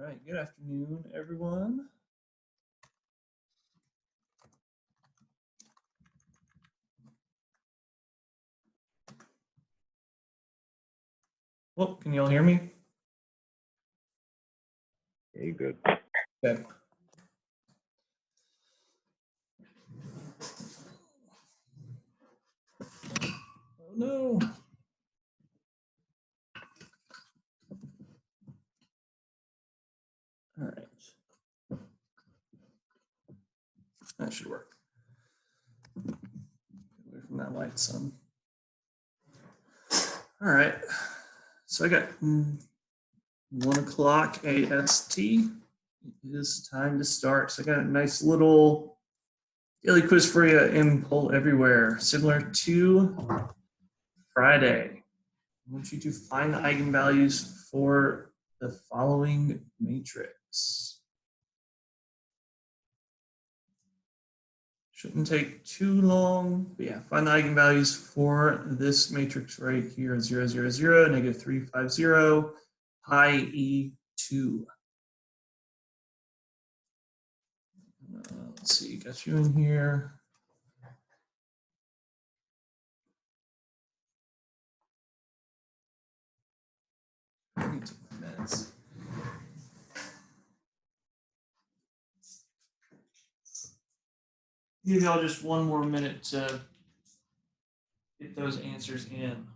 right, good afternoon, everyone. Well, can you all hear me? Yeah, you good. Okay. Oh no. All right. That should work. Get away from that light some. All right. So I got 1 o'clock AST. It is time to start. So I got a nice little daily quiz for you in Poll Everywhere, similar to Friday. I want you to find the eigenvalues for the following matrix. Shouldn't take too long, but yeah, find the eigenvalues for this matrix right here, 0, 0, 0, negative 3, 5, 0, pi e2. Let's see, got you in here. I need to take my meds. Give y'all just one more minute to get those answers in.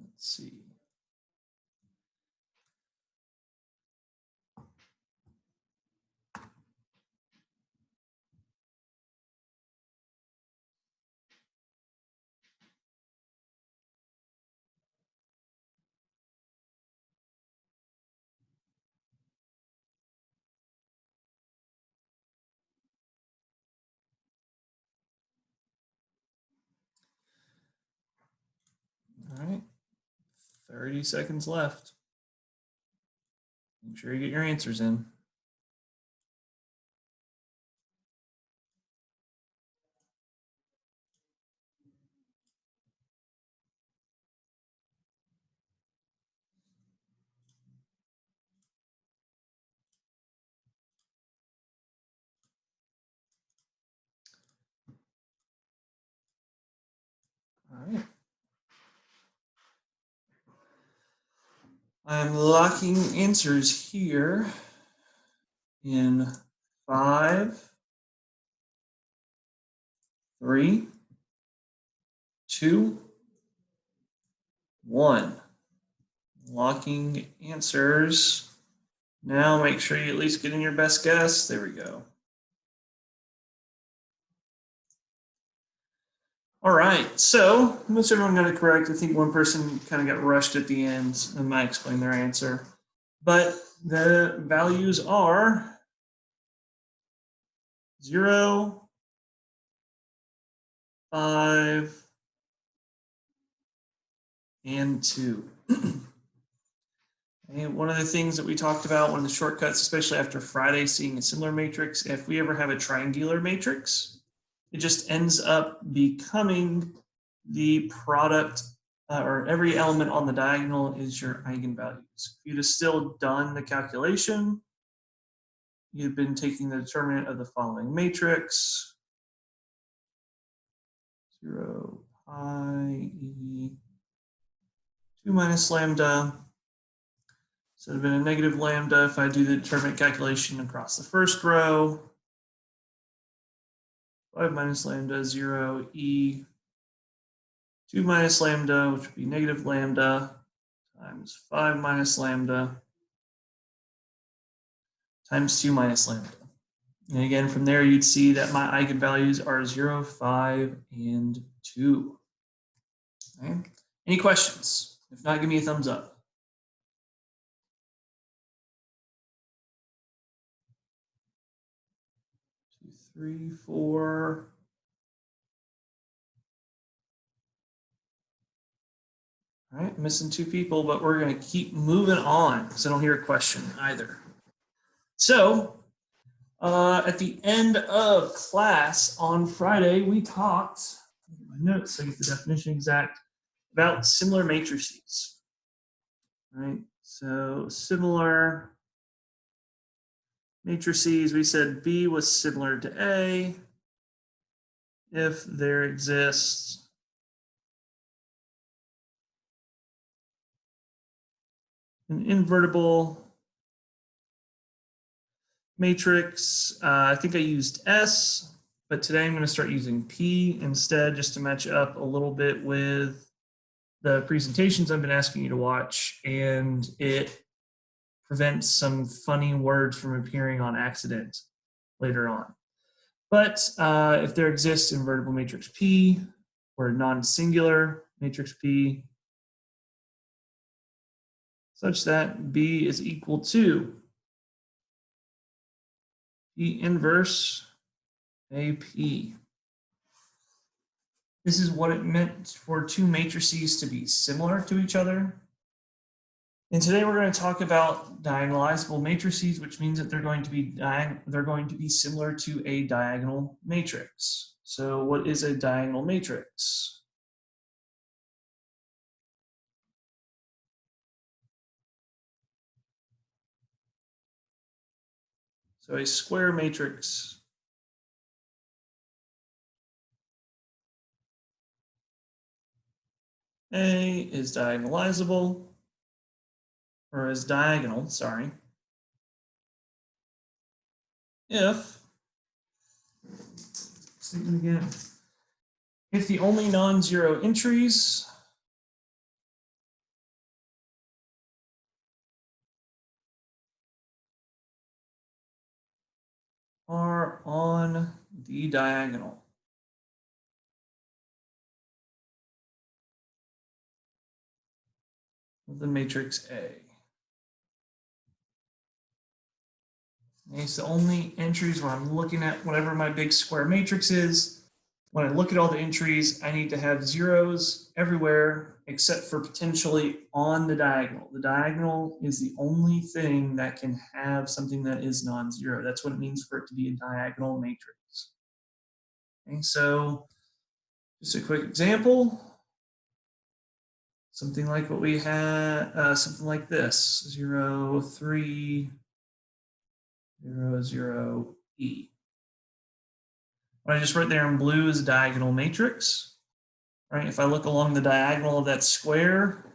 Let's see. All right, 30 seconds left. Make sure you get your answers in. All right. I'm locking answers here in 5, 3, 2, 1. Locking answers. Now make sure you at least get in your best guess. There we go. All right, so most everyone got it correct. I think one person kind of got rushed at the end and might explain their answer. But the values are 0, 5, and 2. And one of the things that we talked about, one of the shortcuts, especially after Friday, seeing a similar matrix, if we ever have a triangular matrix, it just ends up becoming the product, or every element on the diagonal is your eigenvalues. If you'd have still done the calculation, you've been taking the determinant of the following matrix, 0 pi e 2 minus lambda. So it would have been a negative lambda if I do the determinant calculation across the first row. 5 minus lambda, 0, e 2 minus lambda, which would be negative lambda, times 5 minus lambda, times 2 minus lambda. And again, from there, you'd see that my eigenvalues are 0, 5, and 2. Okay. Any questions? If not, give me a thumbs up. 2, 3, 4. All right, missing 2 people, but we're going to keep moving on because I don't hear a question either. So at the end of class on Friday, we talked, my notes so I get the definition exact, about similar matrices. Right, so similar matrices, we said B was similar to A if there exists an invertible matrix. I think I used S, but today I'm going to start using P instead, just to match up a little bit with the presentations I've been asking you to watch, and it prevents some funny words from appearing on accident later on. But if there exists invertible matrix P or non-singular matrix P such that B is equal to P inverse AP. This is what it meant for 2 matrices to be similar to each other. And today we're going to talk about diagonalizable matrices, which means that they're going to be similar to a diagonal matrix. So what is a diagonal matrix? So a square matrix A is diagonalizable, or is diagonal, sorry, if, statement again, if the only non-zero entries are on the diagonal. Of the matrix A. Okay, so only entries where I'm looking at whatever my big square matrix is. When I look at all the entries, I need to have zeros everywhere except for potentially on the diagonal. The diagonal is the only thing that can have something that is non-zero. That's what it means for it to be a diagonal matrix. Okay, so just a quick example. Something like what we had, something like this, 0, 3, 0, 0, E. What I just wrote there in blue is a diagonal matrix. Right? If I look along the diagonal of that square,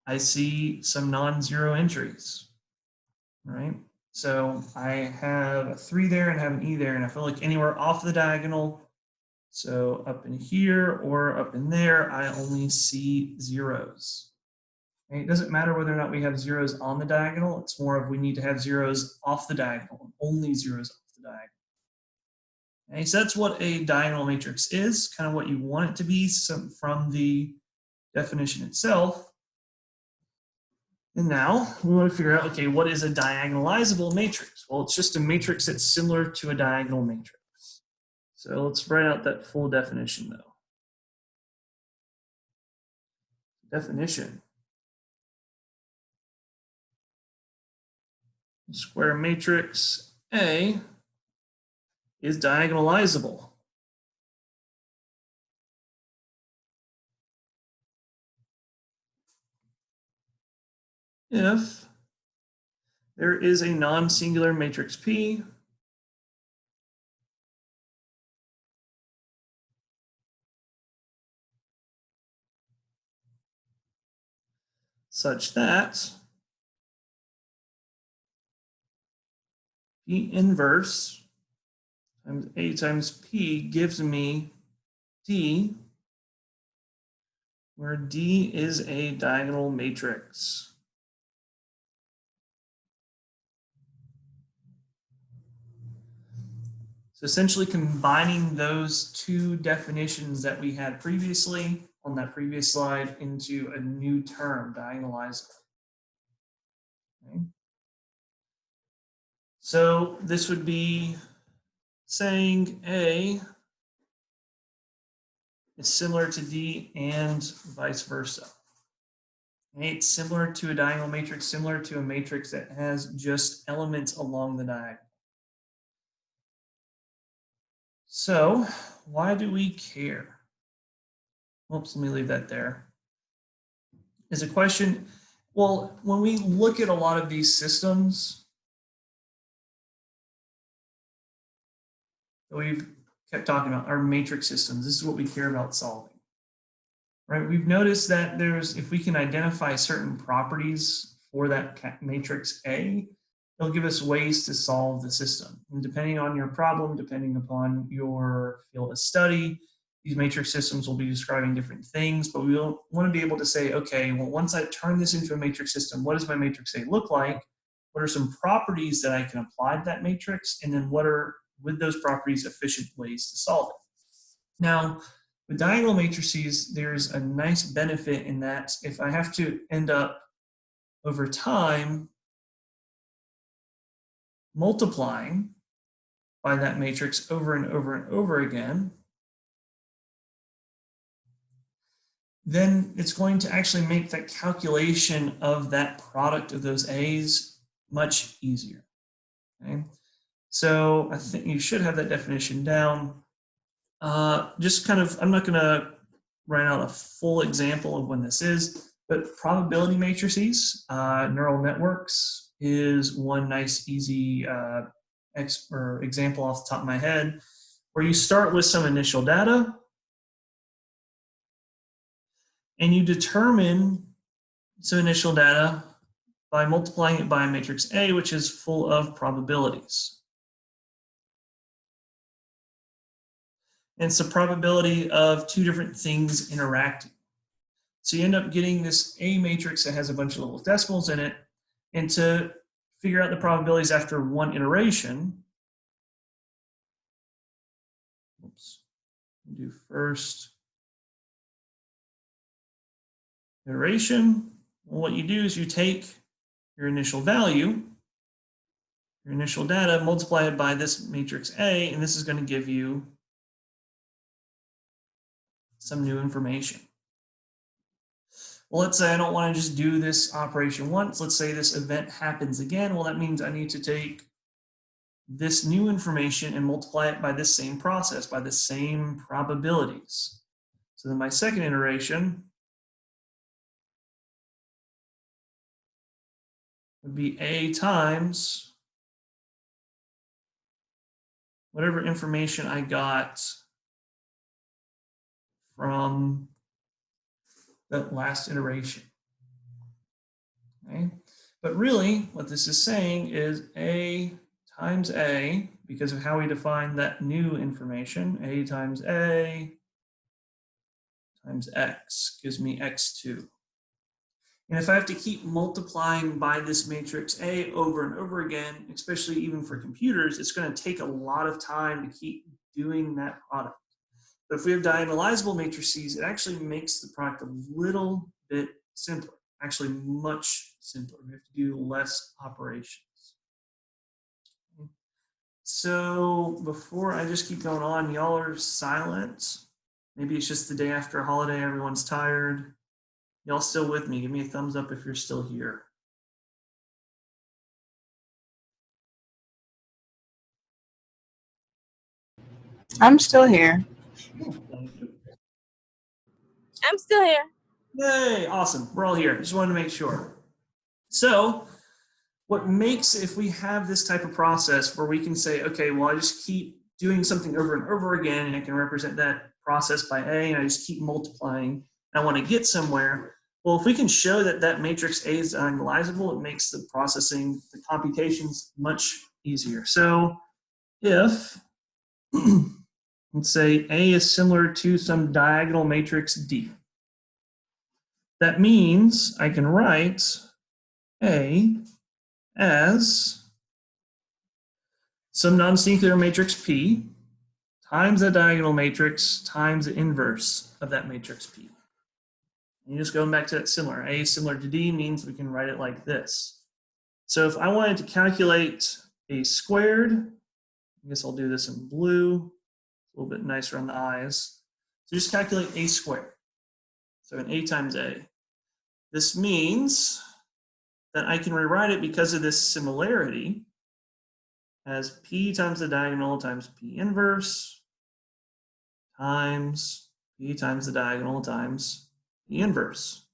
I see some non-zero entries. Right? So I have a 3 there and I have an E there, and I feel like anywhere off the diagonal, so up in here or up in there, I only see zeros. Okay? It doesn't matter whether or not we have zeros on the diagonal. It's more of we need to have zeros off the diagonal, only zeros off the diagonal. Okay, so that's what a diagonal matrix is, kind of what you want it to be from the definition itself. And now we want to figure out, okay, what is a diagonalizable matrix? Well, it's just a matrix that's similar to a diagonal matrix. So let's write out that full definition though. Definition. Square matrix A is diagonalizable if there is a non-singular matrix P such that P inverse times A times P gives me D, where D is a diagonal matrix. So essentially combining those 2 definitions that we had previously on that previous slide into a new term, diagonalizable. Okay. So this would be saying A is similar to D and vice versa. Okay, it's similar to a diagonal matrix, similar to a matrix that has just elements along the diagonal. So why do we care? Oops, let me leave that there. Is a question, well, when we look at a lot of these systems that we've kept talking about, our matrix systems, this is what we care about solving. Right, we've noticed that if we can identify certain properties for that matrix A, it'll give us ways to solve the system. And depending on your problem, depending upon your field of study, these matrix systems will be describing different things, but we want to be able to say, okay, well, once I turn this into a matrix system, what does my matrix A look like? What are some properties that I can apply to that matrix? And then what are, with those properties, efficient ways to solve it? Now, with diagonal matrices, there's a nice benefit in that if I have to end up over time multiplying by that matrix over and over and over again, then it's going to actually make that calculation of that product of those A's much easier. Okay? So I think you should have that definition down. Just kind of, I'm not going to write out a full example of when this is, but probability matrices, neural networks is one nice, easy example off the top of my head, where you start with some initial data and you determine some initial data by multiplying it by a matrix A, which is full of probabilities. And it's the probability of two different things interacting. So you end up getting this A matrix that has a bunch of little decimals in it. And to figure out the probabilities after one iteration, oops, do first iteration. Well, what you do is you take your initial value, your initial data, multiply it by this matrix A, and this is going to give you some new information. Well, let's say I don't want to just do this operation once. Let's say this event happens again. Well, that means I need to take this new information and multiply it by this same process, by the same probabilities. So then my second iteration would be A times whatever information I got from that last iteration. Okay? But really, what this is saying is A times A, because of how we define that new information, A times A times X gives me X2. And if I have to keep multiplying by this matrix A over and over again, especially even for computers, it's going to take a lot of time to keep doing that product. But if we have diagonalizable matrices, it actually makes the product a little bit simpler, actually much simpler. We have to do less operations. So before I just keep going on, y'all are silent. Maybe it's just the day after a holiday, everyone's tired. Y'all still with me? Give me a thumbs up if you're still here. I'm still here. I'm still here. Yay, awesome. We're all here. Just wanted to make sure. So what makes, if we have this type of process where we can say, okay, well, I just keep doing something over and over again, and I can represent that process by A, and I just keep multiplying, and I want to get somewhere. Well, if we can show that that matrix A is diagonalizable, it makes the processing, the computations much easier. So if, let's say A is similar to some diagonal matrix D, that means I can write A as some non-singular matrix P times the diagonal matrix times the inverse of that matrix P. And just going back to that similar, A similar to D means we can write it like this. So if I wanted to calculate A squared, I guess I'll do this in blue, a little bit nicer on the eyes. So just calculate A squared. So an A times A. This means that I can rewrite it because of this similarity as P times the diagonal times P inverse times P times the diagonal times P inverse.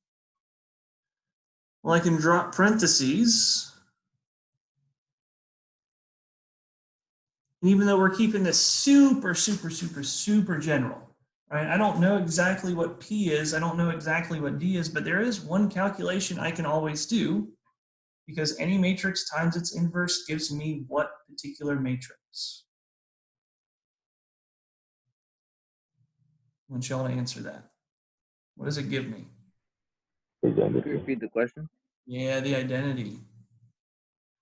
Well, I can drop parentheses. And even though we're keeping this super general, right? I don't know exactly what P is. I don't know exactly what D is, but there is one calculation I can always do because any matrix times its inverse gives me what particular matrix? I want y'all to answer that. What does it give me? Could you repeat the question? Yeah, the identity.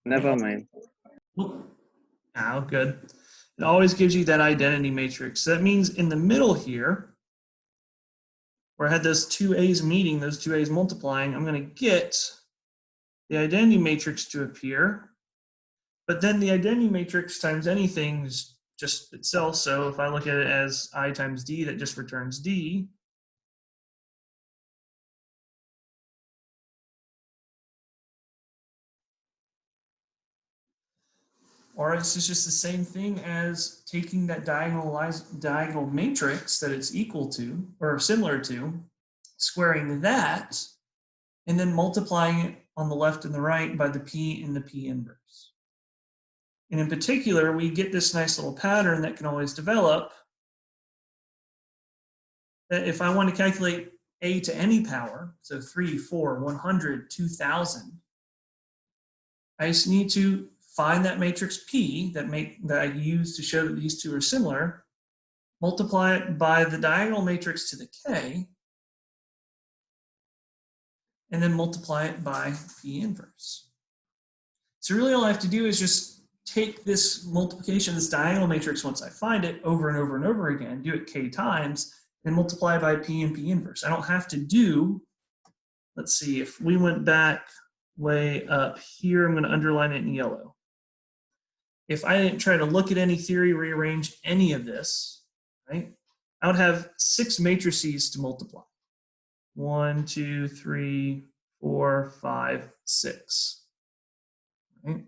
Never mind. Oh, good. It always gives you that identity matrix. So that means in the middle here, where I had those two A's meeting, those two A's multiplying, I'm going to get the identity matrix to appear. But then the identity matrix times anything is just itself. So if I look at it as I times D, that just returns D. Or it's just the same thing as taking that diagonal matrix that it's equal to or similar to, squaring that, and then multiplying it on the left and the right by the P and the P inverse. And in particular, we get this nice little pattern that can always develop that if I want to calculate A to any power, so 3, 4, 100, 2000, I just need to find that matrix P that I use to show that these two are similar, multiply it by the diagonal matrix to the K, and then multiply it by P inverse. So really all I have to do is just take this multiplication, this diagonal matrix once I find it over and over and over again, do it K times, and multiply by P and P inverse. I don't have to do, let's see, if we went back way up here, I'm going to underline it in yellow. If I didn't try to look at any theory, rearrange any of this, right, I would have 6 matrices to multiply. 1, 2, 3, 4, 5, 6. Right?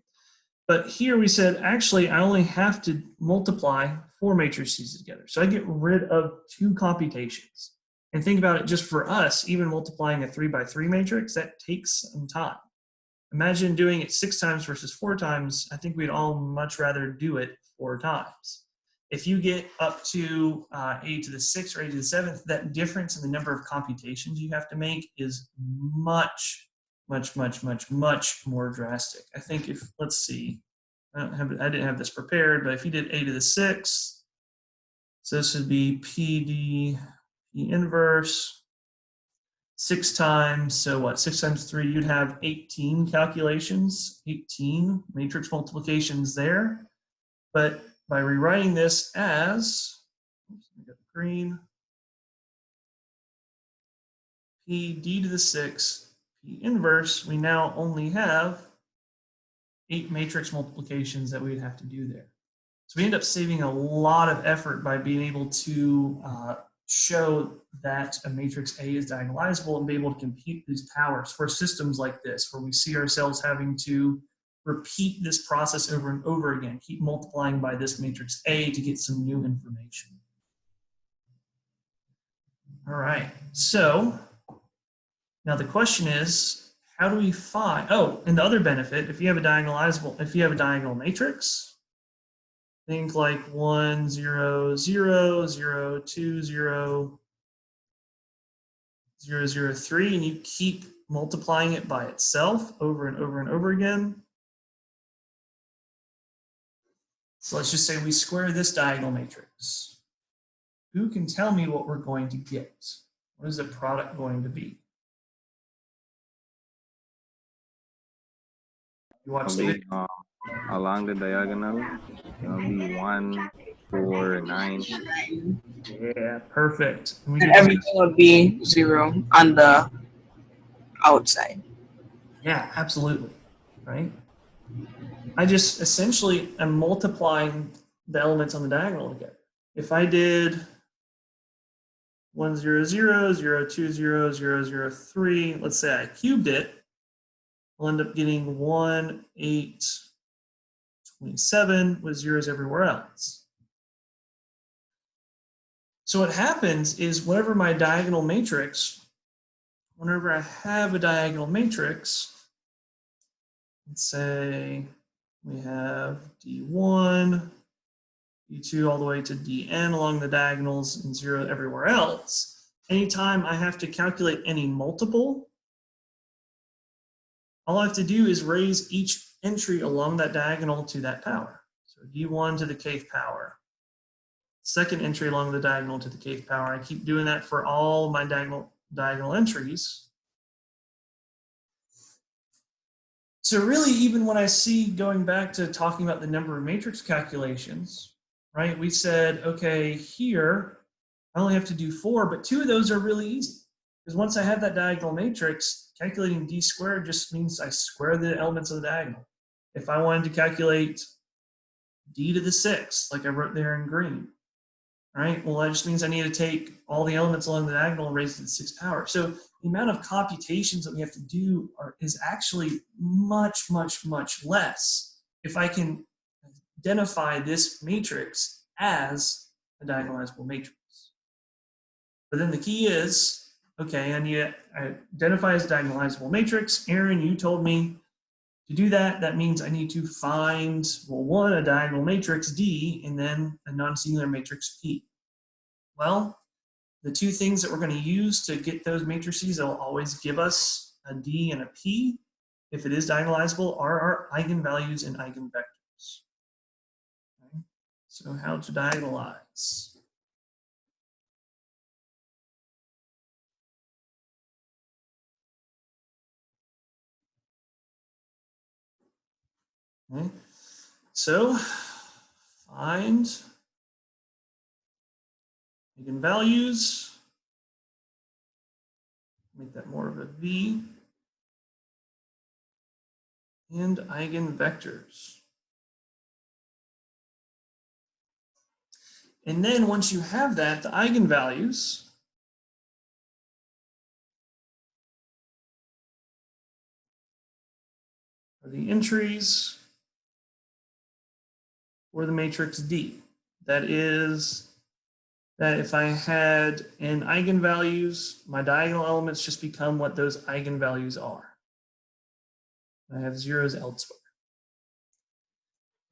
But here we said, actually, I only have to multiply 4 matrices together. So I get rid of 2 computations. And think about it just for us, even multiplying a 3 by 3 matrix, that takes some time. Imagine doing it 6 times versus 4 times. I think we'd all much rather do it 4 times. If you get up to A to the 6th or A to the 7th, that difference in the number of computations you have to make is much more drastic. I think if, let's see, I didn't have this prepared, but if you did A to the 6th, so this would be PD, P inverse, 6 times, so what, 6 times 3, you'd have 18 calculations, 18 matrix multiplications there. But by rewriting this as, oops, let me get the green, P D to the 6, P inverse, we now only have 8 matrix multiplications that we would have to do there. So we end up saving a lot of effort by being able to show that a matrix A is diagonalizable and be able to compute these powers for systems like this, where we see ourselves having to repeat this process over and over again, keep multiplying by this matrix A to get some new information. All right, so now the question is, how do we find, oh, and the other benefit, if you have a diagonal matrix, think like 1, 0, 0, 0, 2, 0, 0, 0, 3, and you keep multiplying it by itself over and over and over again. So let's just say we square this diagonal matrix. Who can tell me what we're going to get? What is the product going to be? You watch the video. Along the diagonal, it'll be 1, 4, 9. Yeah, perfect. And everything would be 0 on the outside. Yeah, absolutely. Right? I just essentially am multiplying the elements on the diagonal together. If I did 1, 0, 0, 0, 2, 0, 0, 0, 3. Let's say I cubed it. I'll end up getting 1, 8, 27 with zeros everywhere else. So what happens is whenever my diagonal matrix, whenever I have a diagonal matrix, let's say we have D1, D2 all the way to Dn along the diagonals and 0 everywhere else. Anytime I have to calculate any multiple, all I have to do is raise each entry along that diagonal to that power. So D1 to the kth power. Second entry along the diagonal to the kth power. I keep doing that for all my diagonal entries. So really, even when I see, going back to talking about the number of matrix calculations, right? We said, okay, here, I only have to do 4, but 2 of those are really easy. Because once I have that diagonal matrix, calculating d squared just means I square the elements of the diagonal. If I wanted to calculate d to the 6th, like I wrote there in green, right? Well, that just means I need to take all the elements along the diagonal and raise it to the 6th power. So the amount of computations that we have to do is actually much, much, much less if I can identify this matrix as a diagonalizable matrix. But then the key is, okay, I need to identify as a diagonalizable matrix. Aaron, you told me to do that. That means I need to find, well, one, a diagonal matrix D, and then a non-singular matrix P. Well, the two things that we're going to use to get those matrices that will always give us a D and a P, if it is diagonalizable, are our eigenvalues and eigenvectors. Okay. So how to diagonalize? Okay. So find eigenvalues, make that more of a V, and eigenvectors. And then once you have that, the eigenvalues are the entries for the matrix D. That is, that if I had an eigenvalues, my diagonal elements just become what those eigenvalues are. I have zeros elsewhere.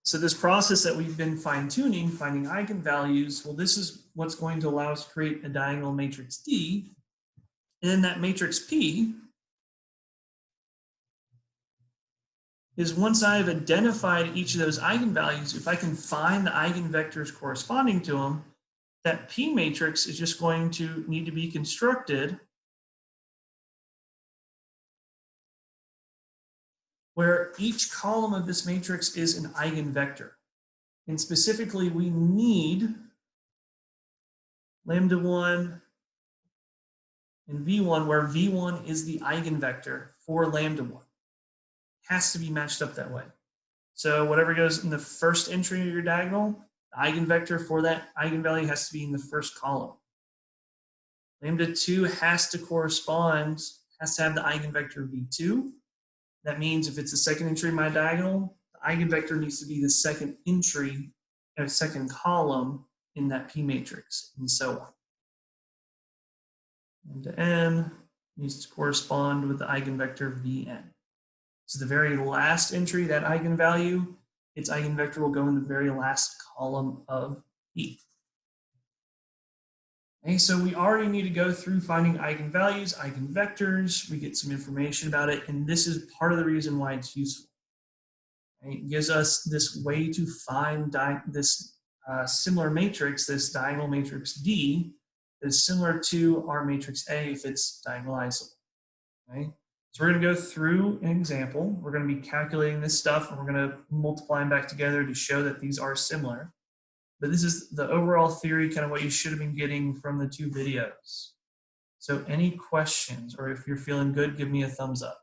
So this process that we've been fine-tuning, finding eigenvalues, well, this is what's going to allow us to create a diagonal matrix D. And then that matrix P is, once I've identified each of those eigenvalues, if I can find the eigenvectors corresponding to them, that P matrix is just going to need to be constructed where each column of this matrix is an eigenvector. And specifically, we need lambda 1 and V1, where V1 is the eigenvector for lambda 1. Has to be matched up that way. So whatever goes in the first entry of your diagonal, the eigenvector for that eigenvalue has to be in the first column. Lambda 2 has to correspond, has to have the eigenvector V2. That means if it's the second entry in my diagonal, the eigenvector needs to be the second entry, or second column in that P matrix, and so on. Lambda n needs to correspond with the eigenvector Vn. So the very last entry, that eigenvalue, its eigenvector will go in the very last column of P. Okay, so we already need to go through finding eigenvalues, eigenvectors. We get some information about it, and this is part of the reason why it's useful. Okay, it gives us this way to find this similar matrix, this diagonal matrix D, that is similar to our matrix A if it's diagonalizable. Okay? So we're going to go through an example. We're going to be calculating this stuff, and we're going to multiply them back together to show that these are similar. But this is the overall theory, kind of what you should have been getting from the two videos. So any questions, or if you're feeling good, give me a thumbs up.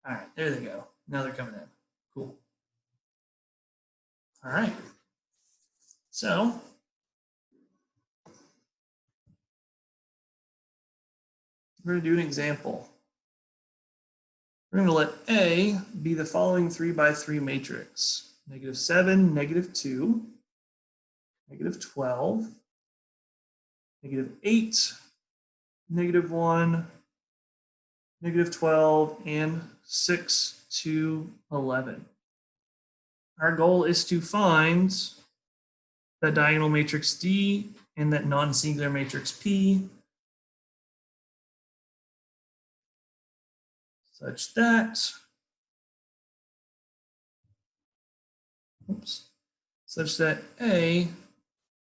All right, there they go. Now they're coming in. Cool. All right. So we're going to do an example. We're going to let A be the following 3 by 3 matrix: -7, -2, -12, -8, -1, -12, and 6 to 11. Our goal is to find that diagonal matrix D and that non-singular matrix P such that, such that A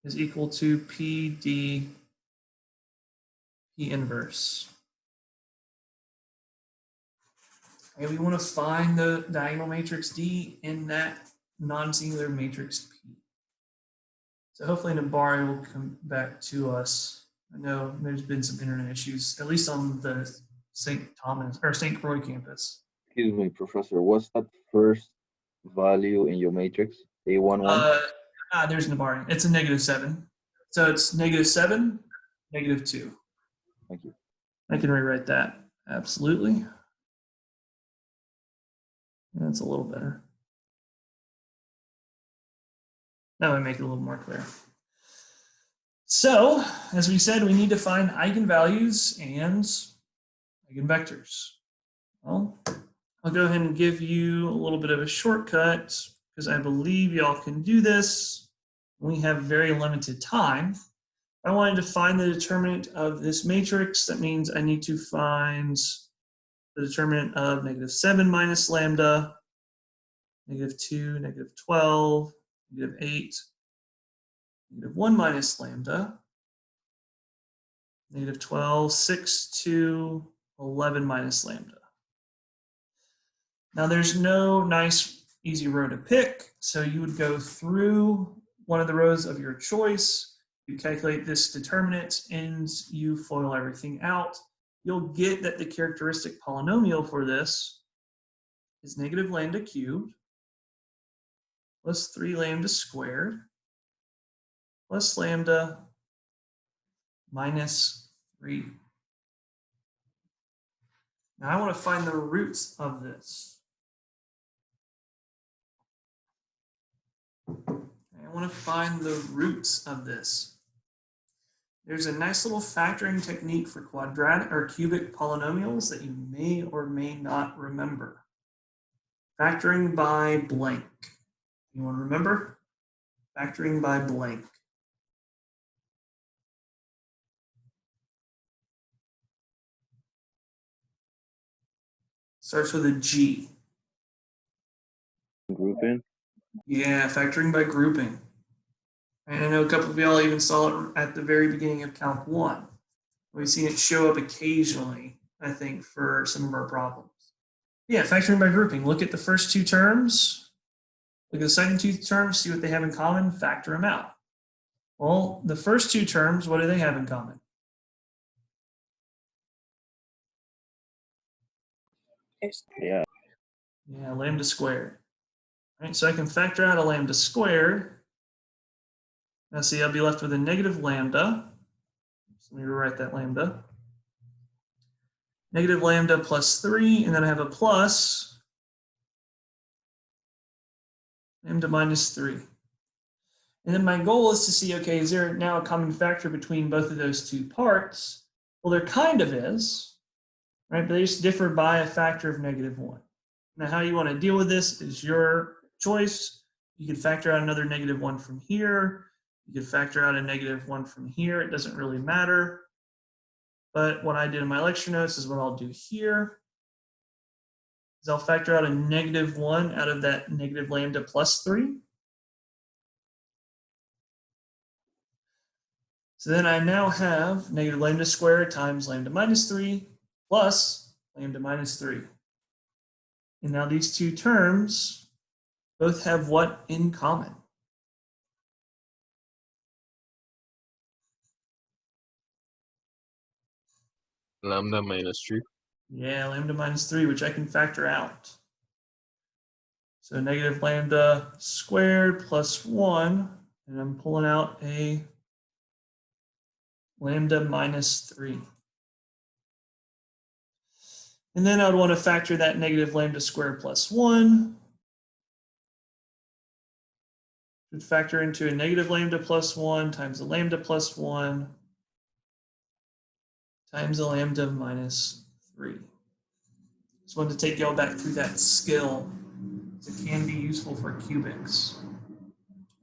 is equal to PD P inverse. And we want to find the diagonal matrix D in that non-singular matrix P. So hopefully Nabari will come back to us. I know there's been some internet issues, at least on the St. Thomas or St. Croix campus. Excuse me, Professor. What's that first value in your matrix? A11? There's Nabari. It's a -7. So it's -7, -2. Thank you. I can rewrite that. Absolutely. That's a little better. That would make it a little more clear. So, as we said, we need to find eigenvalues and eigenvectors. Well, I'll go ahead and give you a little bit of a shortcut because I believe y'all can do this. We have very limited time. I wanted to find the determinant of this matrix. That means I need to find the determinant of -7 minus lambda, -2, -12, -8, -1 minus lambda, -12, 6 to 11 minus lambda. Now there's no nice easy row to pick, so you would go through one of the rows of your choice, you calculate this determinant, and you FOIL everything out. You'll get that the characteristic polynomial for this is -lambda cubed plus 3 lambda squared plus lambda minus 3. Now I want to find the roots of this. I want to find the roots of this. There's a nice little factoring technique for quadratic or cubic polynomials that you may or may not remember. Factoring by blank. Anyone remember? Factoring by blank. Starts with a G. Grouping? Yeah, factoring by grouping. And I know a couple of y'all even saw it at the very beginning of Calc 1. We've seen it show up occasionally, I think, for some of our problems. Yeah, factoring by grouping. Look at the first 2 terms. Look at the second 2 terms, see what they have in common, factor them out. Well, the first 2 terms, what do they have in common? Yeah. Yeah, lambda squared. All right, so I can factor out a lambda squared. Now see, I'll be left with a negative lambda. So let me rewrite that lambda. Negative lambda plus 3, and then I have a plus lambda minus 3. And then my goal is to see, okay, is there now a common factor between both of those 2 parts? Well, there kind of is, right? But they just differ by a factor of -1. Now, how you want to deal with this is your choice. You could factor out another -1 from here. You could factor out a -1 from here. It doesn't really matter. But what I did in my lecture notes is what I'll do here. Is I'll factor out a -1 out of that negative lambda plus 3. So then I now have negative lambda squared times lambda minus 3 plus lambda minus 3. And now these 2 terms both have what in common? Lambda minus 3. Yeah, lambda minus 3, which I can factor out. So negative lambda squared plus 1, and I'm pulling out a lambda minus 3. And then I would want to factor that negative lambda squared plus 1. Would factor into a negative lambda plus 1 times the lambda plus 1 times the lambda minus 3. Just wanted to take y'all back through that skill. It can be useful for cubics.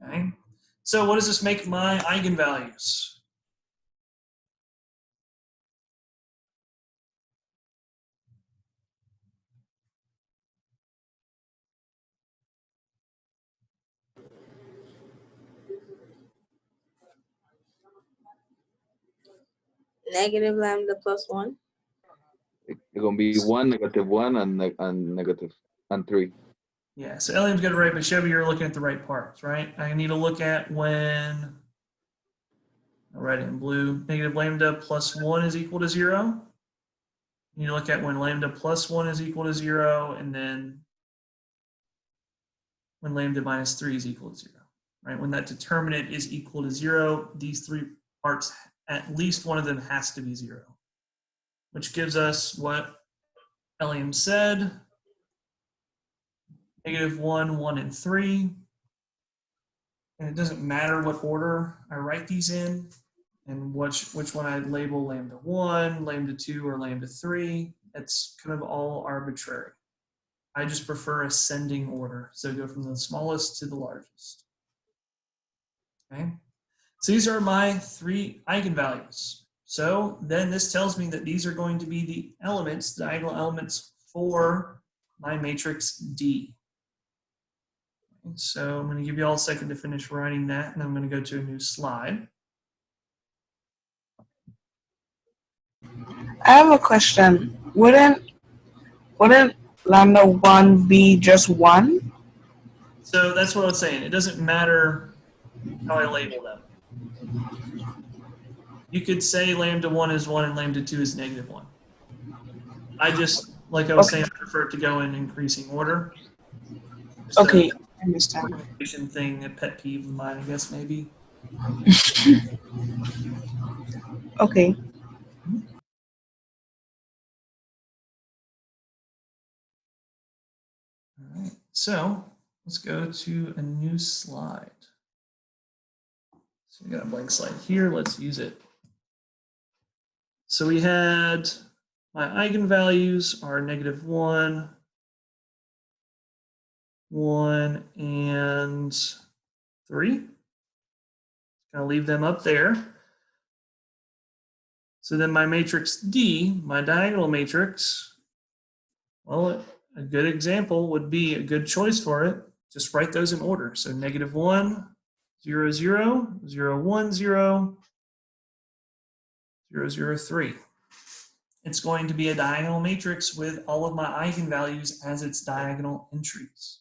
Okay. So what does this make my eigenvalues? Negative lambda plus 1. It's gonna be 1, -1, and negative and 3. Yeah, so Eliam's got it right, but Chevy, you're looking at the right parts, right? I need to look at when, I'll write it in blue, negative lambda plus 1 is equal to 0. You need to look at when lambda plus 1 is equal to 0, and then when lambda minus 3 is equal to 0, right? When that determinant is equal to 0, these three parts, at least one of them has to be 0, which gives us what Eliam said, negative 1, 1, and 3. And it doesn't matter what order I write these in and which one I label lambda 1, lambda 2, or lambda 3. It's kind of all arbitrary. I just prefer ascending order. So go from the smallest to the largest. Okay. So these are my 3 eigenvalues. So then this tells me that these are going to be the elements, the diagonal elements for my matrix D. So I'm going to give you all a second to finish writing that, and I'm going to go to a new slide. I have a question. Wouldn't lambda 1 be just 1? So that's what I was saying. It doesn't matter how I label them. You could say lambda 1 is 1 and lambda 2 is negative 1. I just, like I was saying, I prefer it to go in increasing order. Just Okay, I understand. organization thing, a pet peeve of mine, I guess, maybe. Okay. All right, so let's go to a new slide. So we got a blank slide here. Let's use it. So we had my eigenvalues are negative 1, 1, and 3. Gonna leave them up there. So then my matrix D, my diagonal matrix, well, a good example would be a good choice for it. Just write those in order. So negative 1, 0, 0, 0, 1, 0, 0, 0, 3. It's going to be a diagonal matrix with all of my eigenvalues as its diagonal entries.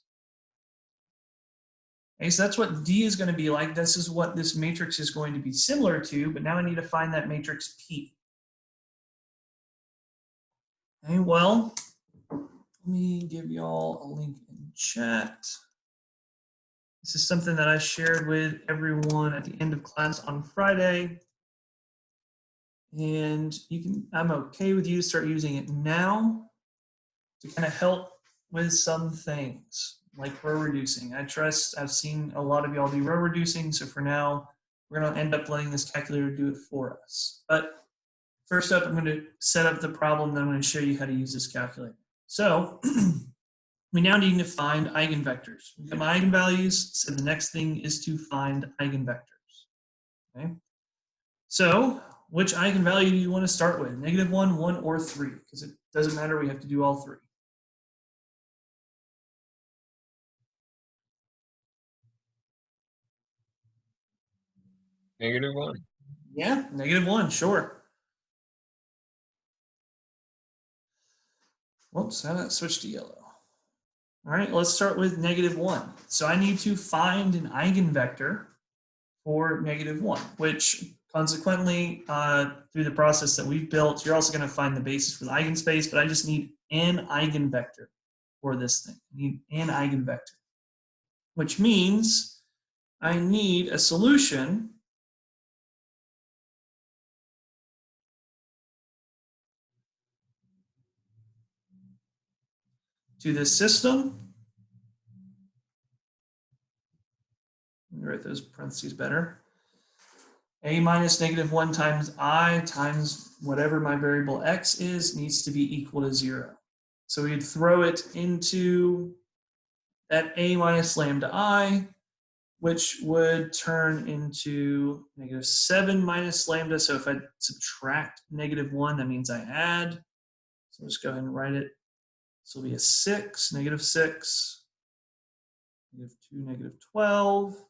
Okay, so that's what D is going to be like. This is what this matrix is going to be similar to, but now I need to find that matrix P. Okay, well, let me give y'all a link in chat. This is something that I shared with everyone at the end of class on Friday. And I'm okay with you to start using it now to kind of help with some things like row reducing. I've seen a lot of y'all do row reducing. So for now, we're going to end up letting this calculator do it for us. But first up, I'm going to set up the problem, then I'm going to show you how to use this calculator. So we now need to find eigenvectors. We've got my eigenvalues, so the next thing is to find eigenvectors. Okay. So which eigenvalue do you want to start with? Negative 1, 1, or 3? Because it doesn't matter, we have to do all 3. Negative 1. Yeah, negative 1, sure. Whoops, how did that switch to yellow? All right, let's start with negative 1. So I need to find an eigenvector for negative 1, which Consequently, through the process that we've built, you're also going to find the basis for the eigenspace, but I just need an eigenvector for this thing. I need an eigenvector, which means I need a solution to this system. Let me write those parentheses better. A minus -1 times I times whatever my variable x is needs to be equal to 0. So we'd throw it into that A minus lambda I, which would turn into -7 minus lambda. So if I subtract -1, that means I add. So let's go ahead and write it. This will be a 6, -6, -2, -12,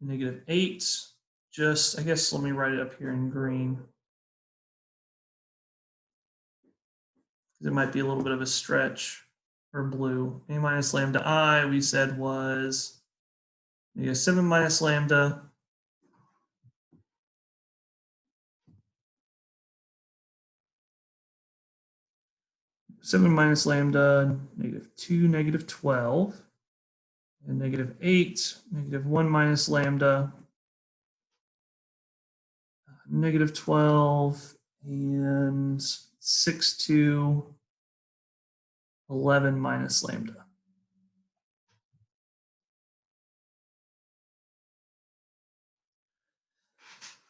-8. Just, I guess, let me write it up here in green. It might be a little bit of a stretch, or blue. A minus lambda I, we said was -7 minus lambda. -7 minus lambda, -2, -12, and -8, -1 minus lambda, -12, and 6 to 11 minus lambda.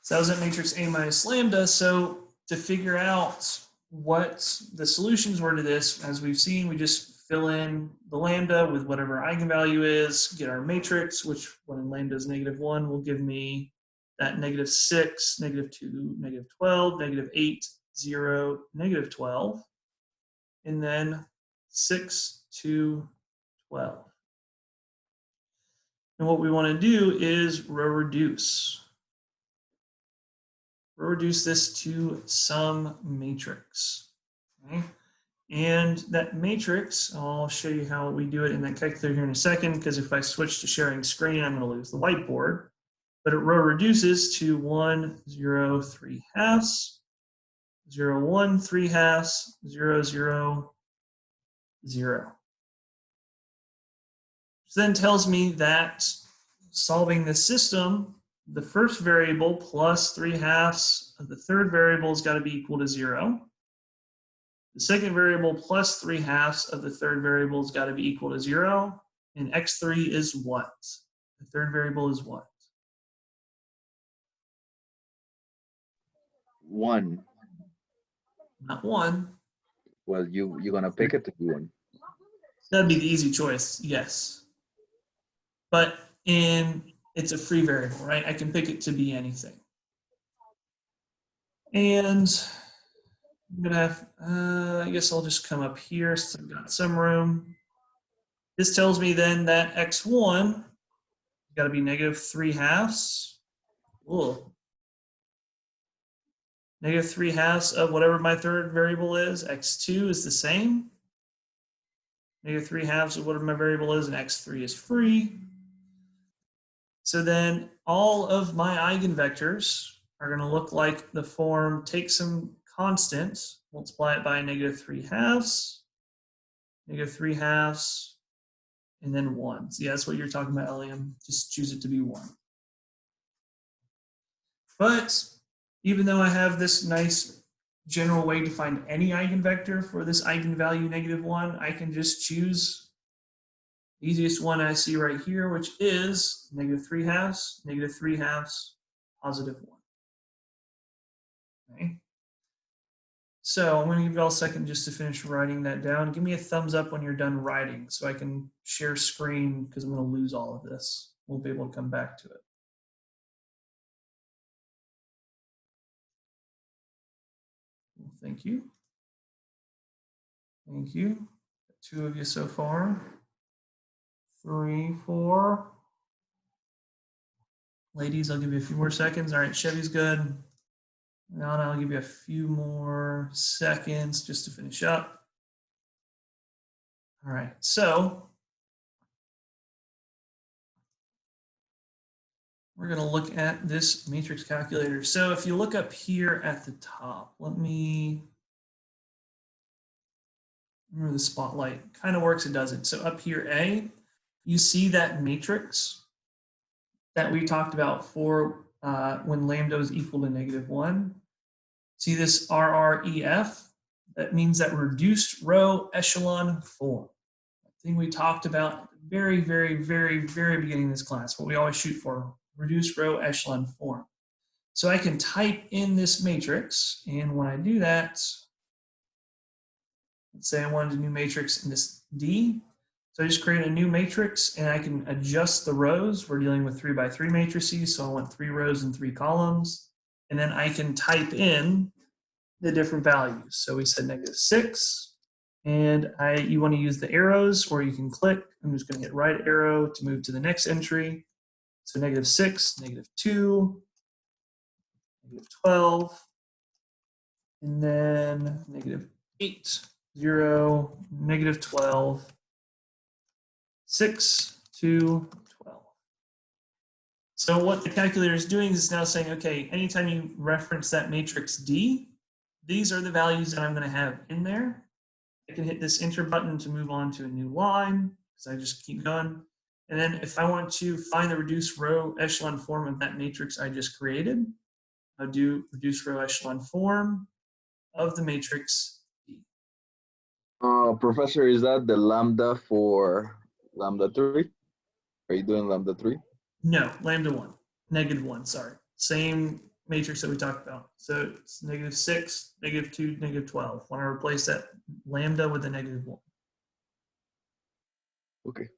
So that was at matrix A minus lambda. So to figure out what the solutions were to this, as we've seen, we just fill in the lambda with whatever eigenvalue is, get our matrix, which when lambda is -1 will give me that -6, -2, -12, -8, 0, -12, and then 6 to 12. And what we want to do is row reduce. We'll reduce this to some matrix. Okay? And that matrix, I'll show you how we do it in that calculator here in a second, because if I switch to sharing screen, I'm going to lose the whiteboard. But it row reduces to 1, 0, 3 halves, 0, 1, 3 halves, 0, 0, 0. Which then tells me that solving this system, the first variable plus 3 halves of the third variable has got to be equal to 0. The second variable plus 3 halves of the third variable has got to be equal to 0. And x3 is what? The third variable is what? 1. Not 1. Well, you're gonna pick it to be 1. That'd be the easy choice, yes. But it's a free variable, right? I can pick it to be anything. And I'm gonna have, I guess I'll just come up here so I've got some room. This tells me then that x1 has got to be -3 halves. Ooh. -3 halves of whatever my third variable is. X2 is the same. -3 halves of whatever my variable is, and x3 is free. So then all of my eigenvectors are going to look like the form take some constant, multiply it by -3 halves, -3 halves, and then 1. So yeah, that's what you're talking about, Eliam. Just choose it to be 1. But even though I have this nice general way to find any eigenvector for this eigenvalue -1, I can just choose the easiest one I see right here, which is -3 halves, -3 halves, +1. Okay. So I'm going to give you all a second just to finish writing that down. Give me a thumbs up when you're done writing so I can share screen, because I'm going to lose all of this. Won't be able to come back to it. Well, thank you. Thank you. 2 of you so far. 3, 4. Ladies, I'll give you a few more seconds. All right, Chevy's good. Now I'll give you a few more seconds just to finish up. All right, so we're going to look at this matrix calculator. So if you look up here at the top, let me remember the spotlight kind of works, it doesn't. So up here, A, you see that matrix that we talked about for when lambda is equal to -1. See this RREF? That means that reduced row echelon form. Thing we talked about at the very, very, very, very beginning of this class, what we always shoot for, reduced row echelon form. So I can type in this matrix, and when I do that, let's say I wanted a new matrix in this D. So I just create a new matrix, and I can adjust the rows. We're dealing with 3 by 3 matrices, so I want 3 rows and 3 columns. And then I can type in the different values. So we said -6. And you want to use the arrows, or you can click. I'm just going to hit right arrow to move to the next entry. So -6, -2, -12, and then -8, 0, -12, 6, 2, 12. So what the calculator is doing is now saying, okay, anytime you reference that matrix D, these are the values that I'm going to have in there. I can hit this enter button to move on to a new line, because I just keep going. And then if I want to find the reduced row echelon form of that matrix I just created, I'll do reduced row echelon form of the matrix D. Professor, is that the lambda for lambda 3? Are you doing lambda 3? No, lambda 1, -1, sorry. Same matrix that we talked about. So it's -6, -2, -12. Want to replace that lambda with a -1. Okay.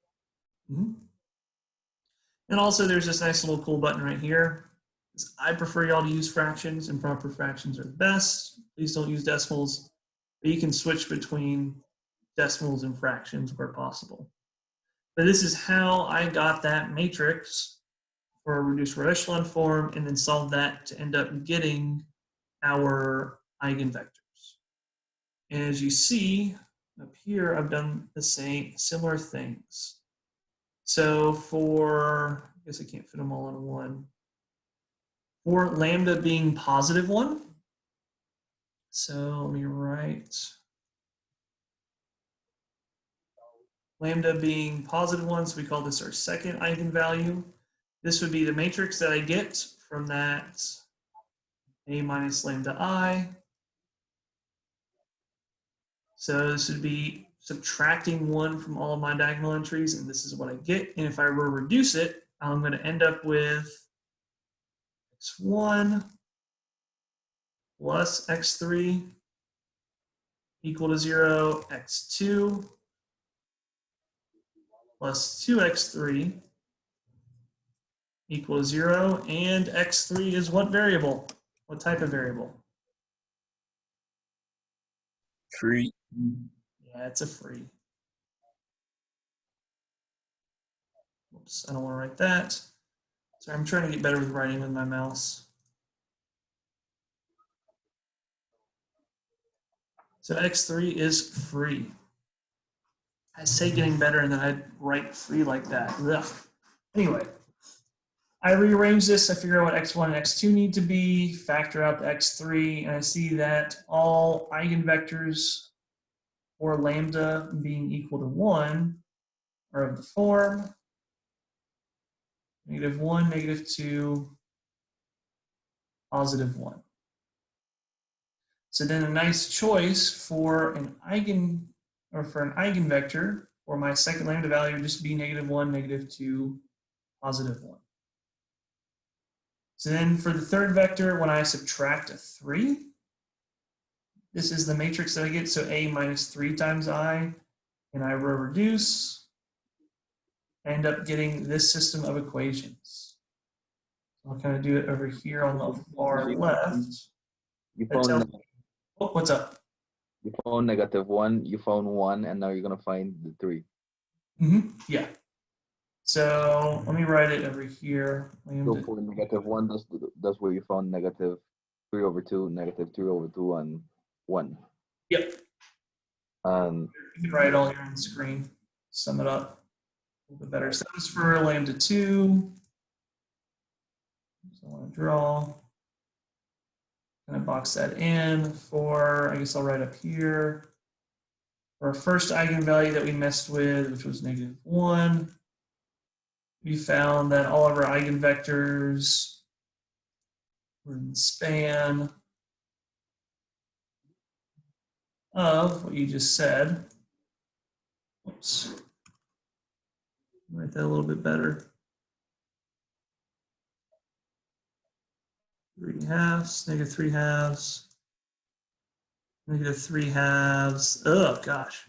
And also there's this nice little cool button right here. I prefer y'all to use fractions, and proper fractions are the best. Please don't use decimals. But you can switch between decimals and fractions where possible. But this is how I got that matrix for a reduced row echelon form, and then solved that to end up getting our eigenvectors. And as you see up here, I've done the similar things. So for, I guess I can't fit them all in one. For lambda being +1, so let me write lambda being +1, so we call this our second eigenvalue. This would be the matrix that I get from that A minus lambda I. So this would be subtracting 1 from all of my diagonal entries, and this is what I get. And if I were to reduce it, I'm going to end up with x1 plus x3 equal to 0, x2 plus 2x3 equal to 0, and x3 is what variable? What type of variable? Free. Yeah, it's a free. Oops, I don't want to write that. Sorry, I'm trying to get better with writing with my mouse. So x3 is free. I say getting better, and then I write free like that. Ugh. Anyway, I rearrange this. I figure out what x1 and x2 need to be, factor out the x3, and I see that all eigenvectors for lambda being equal to 1 are of the form -1, -2, +1. So then a nice choice for an eigenvector for my second lambda value would just be -1, -2, +1. So then for the third vector, when I subtract a 3, this is the matrix that I get, so A minus 3 times I, and I row reduce, I end up getting this system of equations. So I'll kind of do it over here on the far left. You That tells found me- oh, what's up? you found -1, you found 1, and now you're gonna find the 3. Yeah. So let me write it over here. So for -1, that's where you found -3/2, -3/2, and 1. Yep. And You can write it all here on the screen. Sum it up a little bit better. So that was for lambda 2. So I want to draw. Kind of box that in for, I guess I'll write up here. For our first eigenvalue that we messed with, which was -1, we found that all of our eigenvectors were in the span of what you just said. Oops. Write that a little bit better. 3 halves, -3 halves, -3 halves. Oh, gosh.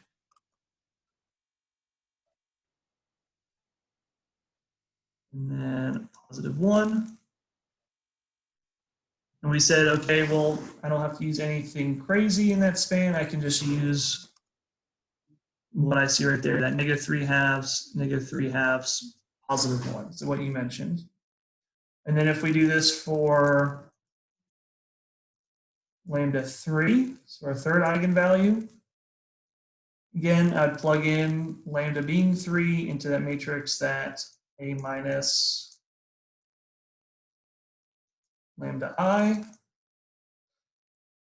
And then +1. And we said, okay, well, I don't have to use anything crazy in that span. I can just use what I see right there, that -3 halves, -3 halves, +1. So what you mentioned. And then if we do this for lambda 3, so our third eigenvalue, again, I'd plug in lambda being 3 into that matrix that A minus lambda I.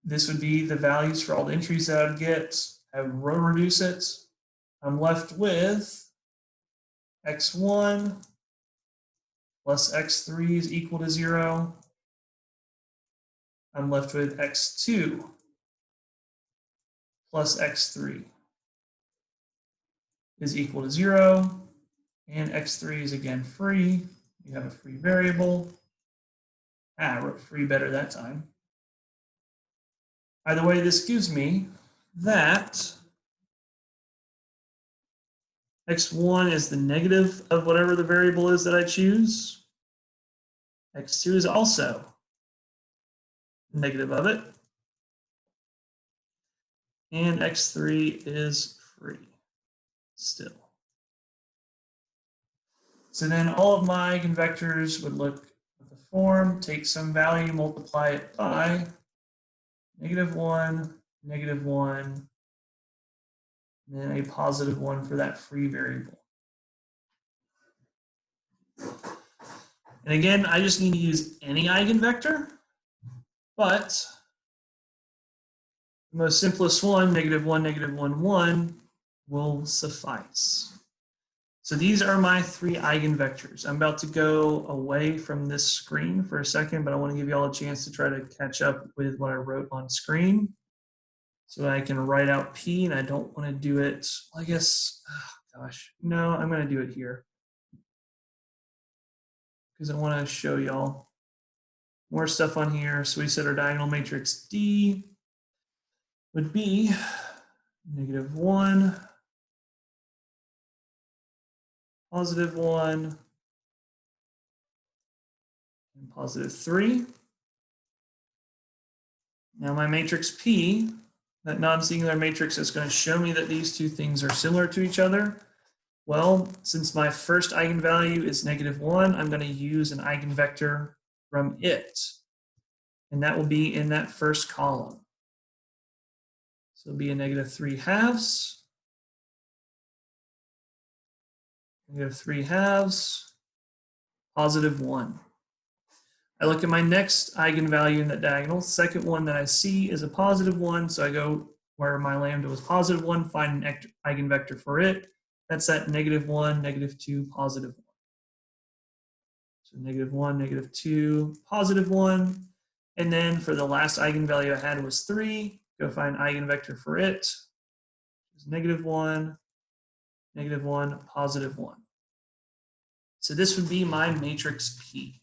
This would be the values for all the entries that I'd get. I would row reduce it. I'm left with x1 plus x3 is equal to 0. I'm left with x2 plus x3 is equal to 0. And x3 is again free. You have a free variable. I wrote free better that time. Either way, this gives me that x1 is the negative of whatever the variable is that I choose. x2 is also negative of it. And x3 is free still. So then all of my eigenvectors would look at the form, take some value, multiply it by -1, -1, and then a +1 for that free variable. And again, I just need to use any eigenvector, but the most simplest one, -1, -1, 1, will suffice. So these are my 3 eigenvectors. I'm about to go away from this screen for a second, but I want to give you all a chance to try to catch up with what I wrote on screen. So I can write out P, and I don't want to do it, I guess, oh gosh, no, I'm going to do it here. Because I want to show y'all more stuff on here. So we said our diagonal matrix D would be -1, +1, and +3. Now my matrix P, that non-singular matrix, is going to show me that these two things are similar to each other. Well, since my first eigenvalue is -1, I'm going to use an eigenvector from it. And that will be in that first column. So it'll be a -3 halves, -3 halves, +1. I look at my next eigenvalue in that diagonal. Second one that I see is a +1, so I go where my lambda was +1, find an eigenvector for it. That's at -1, -2, +1. So -1, -2, +1. And then for the last eigenvalue I had was 3. Go find eigenvector for it. It's -1, -1, +1. So this would be my matrix P.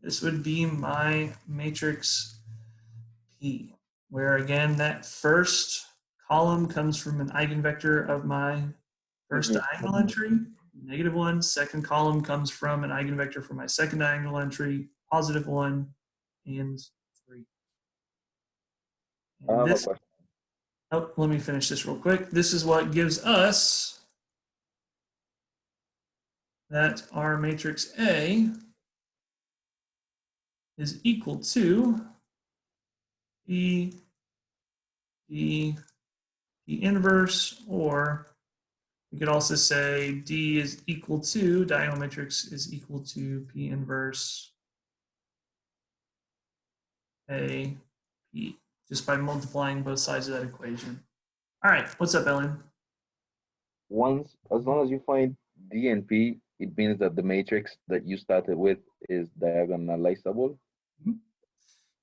This would be my matrix P, where again, that first column comes from an eigenvector of my first diagonal entry, -1. Second column comes from an eigenvector for my second diagonal entry, +1 and 3. I And have a this, question. oh, let me finish this real quick. This is what gives us that our matrix A is equal to P inverse, or We could also say D is equal to, diagonal matrix is equal to P inverse A P, just by multiplying both sides of that equation. All right, what's up, Ellen? As long as you find D and P, it means that the matrix that you started with is diagonalizable.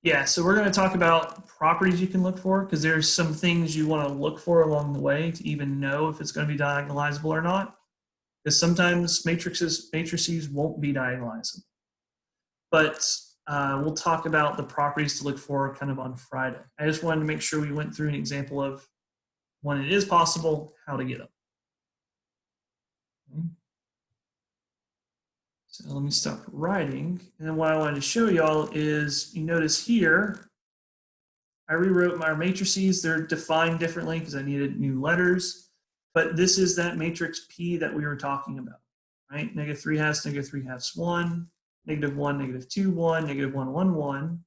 Yeah, so we're going to talk about properties you can look for because there's some things you want to look for along the way to even know if it's going to be diagonalizable or not. Because sometimes matrices won't be diagonalizable. But we'll talk about the properties to look for kind of on Friday. I just wanted to make sure we went through an example of when it is possible, how to get them. Okay. So let me stop writing. And then what I wanted to show y'all is, you notice here, I rewrote my matrices. They're defined differently because I needed new letters. But this is that matrix P that we were talking about, right? Negative 3 halves, negative 3 halves, 1, negative 1, negative 2, 1, negative 1, 1, 1.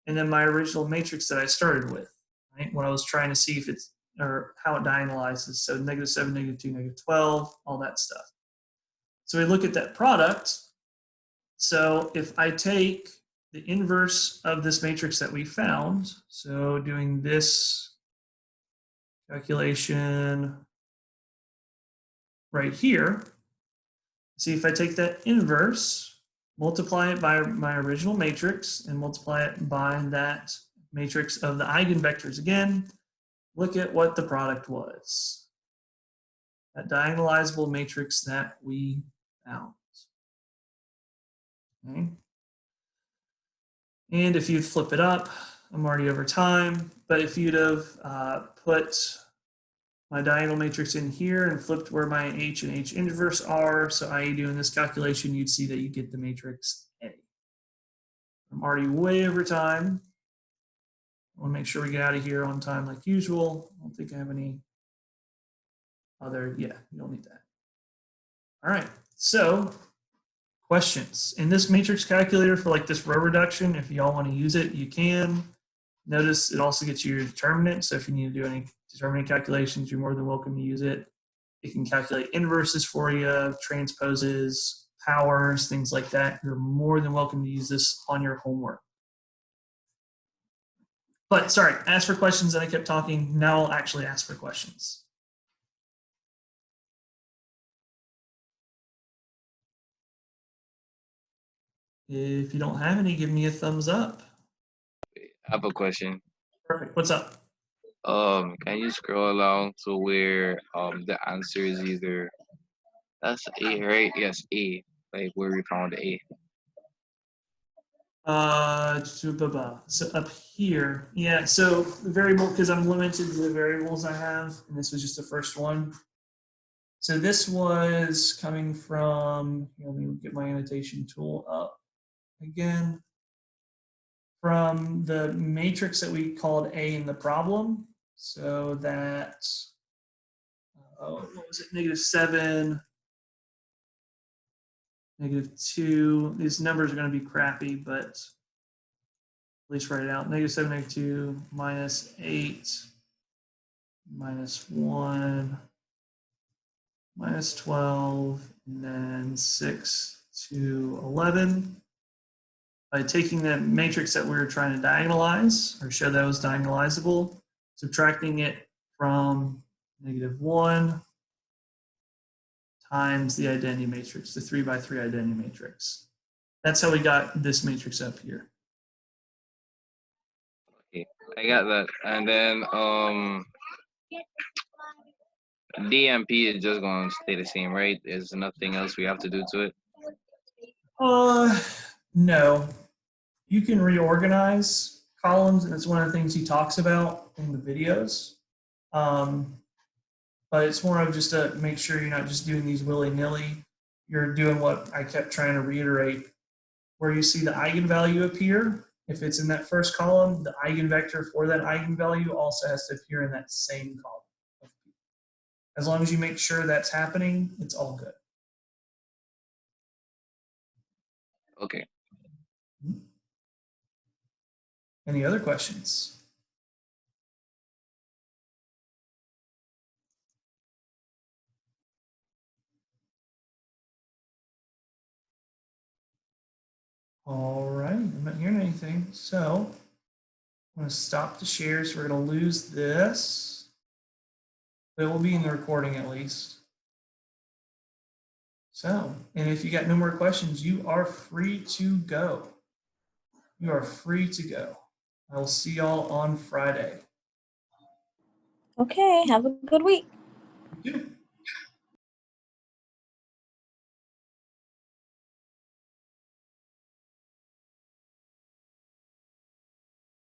And then my original matrix that I started with, right? When I was trying to see if it's, or how it diagonalizes. So negative 7, negative 2, negative 12, all that stuff. So we look at that product. So if I take the inverse of this matrix that we found, so doing this calculation right here, see if I take that inverse, multiply it by my original matrix, and multiply it by that matrix of the eigenvectors again, look at what the product was. That diagonalizable matrix that we found. Okay. And if you'd flip it up, I'm already over time, but if you'd have put my diagonal matrix in here and flipped where my H and H inverse are, so i.e. doing this calculation, you'd see that you get the matrix A. I'm already way over time. I want to make sure we get out of here on time like usual. I don't think I have any other, yeah, you don't need that. All right, so questions. In this matrix calculator for like this row reduction, if y'all want to use it, you can. Notice it also gets you your determinant. So if you need to do any determinant calculations, you're more than welcome to use it. It can calculate inverses for you, transposes, powers, things like that. You're more than welcome to use this on your homework. But sorry, ask for questions and I kept talking. Now I'll actually ask for questions. If you don't have any, give me a thumbs up. I have a question. Perfect. What's up? Can you scroll along to where the answer is either that's A, right? Yes, A. Like where we found A. So up here, yeah. So the variable, because I'm limited to the variables I have, and this was just the first one. So this was coming from, let me get my annotation tool up again, from the matrix that we called A in the problem. So that, what was it, negative 7, negative 2. These numbers are going to be crappy, but at least write it out. Negative 7, negative 2, minus 8, minus 1, minus 12, and then 6 to 11. By taking the matrix that we were trying to diagonalize, or show that was diagonalizable, subtracting it from negative 1 times the identity matrix, the 3 by 3 identity matrix. That's how we got this matrix up here. Okay, I got that. And then D and P is just gonna stay the same, right? There's nothing else we have to do to it. No. You can reorganize columns, and it's one of the things he talks about in the videos. But it's more of just to make sure you're not just doing these willy-nilly. You're doing what I kept trying to reiterate, where you see the eigenvalue appear. If it's in that first column, the eigenvector for that eigenvalue also has to appear in that same column. As long as you make sure that's happening, it's all good. Okay. Any other questions? All right, I'm not hearing anything. So I'm going to stop the share. So we're going to lose this. But it will be in the recording at least. So, and if you got no more questions, you are free to go. You are free to go. I will see y'all on Friday. Okay, have a good week. You too.